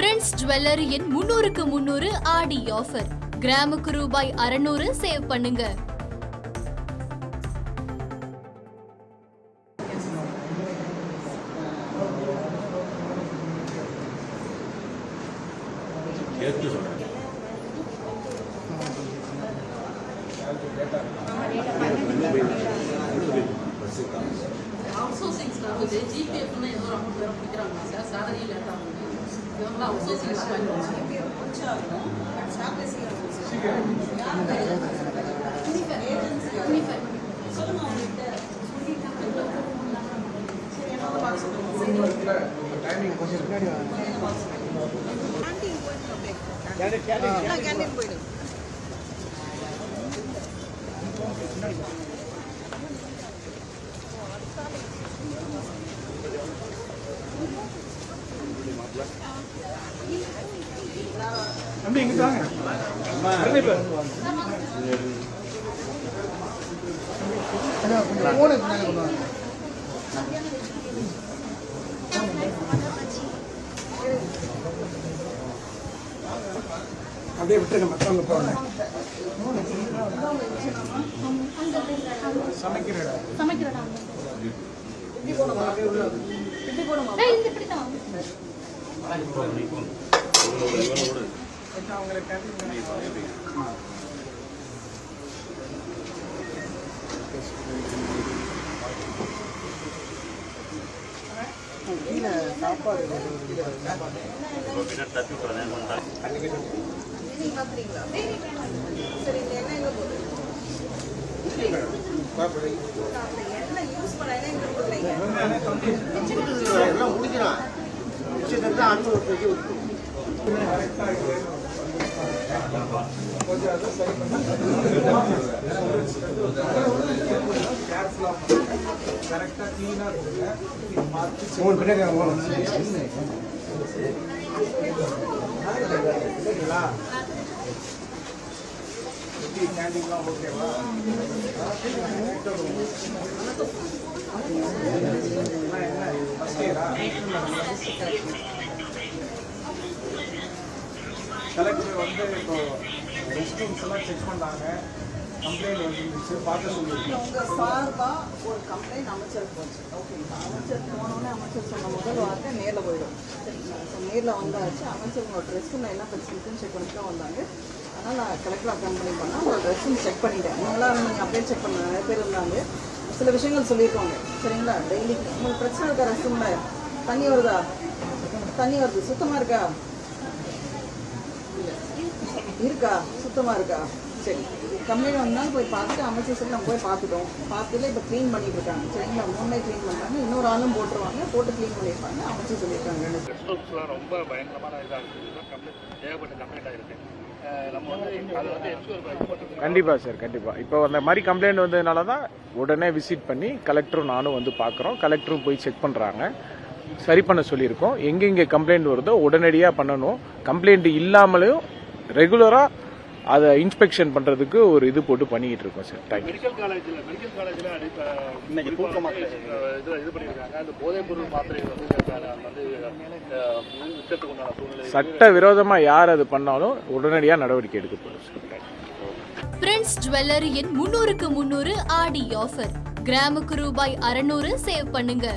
Prince ஜுவல்லரியின் 300க்கு 300 ஆடி offer. கிராமுக்கு ரூபாய் 600 சேவ் பண்ணுங்க. அப்படியே விட்டுருங்க, மற்றவங்க போகணும். சமைக்கிறடா கீழே சாப்பாடு கரெக்டா கிளீனா கொடுங்க. கேண்டீன்லாம் ஓகேவா? கலெக்டர் வந்து இப்போ ரெஸ்ட் ரூம்ஸ் எல்லாம் செக் பண்ணாங்க. கம்ப்ளைண்ட் வந்துருந்துச்சு, பார்க்க சொல்லியிருக்கோம். உங்கள் சார்பாக ஒரு கம்ப்ளைண்ட் அமைச்சருக்கு போச்சு. ஓகேங்களா? அமைச்சருக்கு போனோடனே அமைச்சர் சொன்ன முதல் வார்த்தை நேரில் போயிடும். சரிங்களா? ஸோ நேரில் வந்தாச்சு. அமைச்சர் உங்களோட ட்ரெஸ் ரூமில் என்ன பிரச்சனை இருக்குன்னு செக் பண்ணிட்டு தான் வந்தாங்க. அதனால் நான் கலெக்டர் அக்கம்பெனி பண்ணால் உங்களோட ட்ரெஸ் ரூம் செக் பண்ணிட்டேன். நீங்களாம் நீங்கள் அப்படியே செக் பண்ண நிறைய பேர் இருந்தாங்க. சில விஷயங்கள் சொல்லியிருக்காங்க. சரிங்களா? டெய்லி உங்களுக்கு பிரச்சனை இருக்கா? ரெஸ்ட் ரூமில் தண்ணி வருதா? தண்ணி வருது. சுத்தமாக இருக்கா? இருக்கா? சுத்தமாக இருக்கா? சரி, கம்ப்ளைண்ட் வந்தாலும் போய் பார்த்துட்டு அமைச்சர் சொல்லி நம்ம போய் பார்த்துட்டோம். பார்த்துட்டு இப்போ க்ளீன் பண்ணிட்டு இருக்காங்க. சரிங்களா? 3 நாள் க்ளீன் பண்ணுறாங்க. இன்னொரு ஆளும் போட்டுருவாங்க. போட்டு க்ளீன் பண்ணியிருப்பாங்க. அமைச்சர் சொல்லியிருக்காங்க. ரொம்ப பயங்கரமான இதாக இருக்குது. கம்ப்ளைண்ட் ஏகப்பட்ட கம்ப்ளைண்ட் ஆகிருக்கு. நம்ம வந்து அதை வந்து கண்டிப்பாக சார், கண்டிப்பாக. இப்போ அந்த மாதிரி கம்ப்ளைண்ட் வந்ததுனால தான் உடனே விசிட் பண்ணி கலெக்டரும் நானும் வந்து பார்க்குறோம். கலெக்டரும் போய் செக் பண்ணுறாங்க. சரி பண்ண சொல்லியிருக்கோம். எங்கெங்கே கம்ப்ளைண்ட் வருதோ உடனடியாக பண்ணணும். கம்ப்ளைண்ட் இல்லாமலையும் ரெகுலராக அதை இன்ஸ்பெக்ஷன் பண்ணுறதுக்கு ஒரு இது போட்டு பண்ணிக்கிட்டு இருக்கோம் சார். தேங்க்யூ. மெடிக்கல் காலேஜில் இன்னைக்கு தூக்கமாக இது பண்ணியிருக்காங்க. அந்த போதைப் பொருள் மாத்திரைகள் வந்து விற்கிறதுக்கு உண்டான சூழ்நிலை சட்ட விரோதமாக யார் அது பண்ணாலும் உடனடியாக நடவடிக்கை எடுக்கப்படும் சார். பிரின்ஸ் ஜுவல்லரியின் 300க்கு 300 ஆடி ஆஃபர். கிராமுக்கு ரூபாய் 600 சேவ் பண்ணுங்க.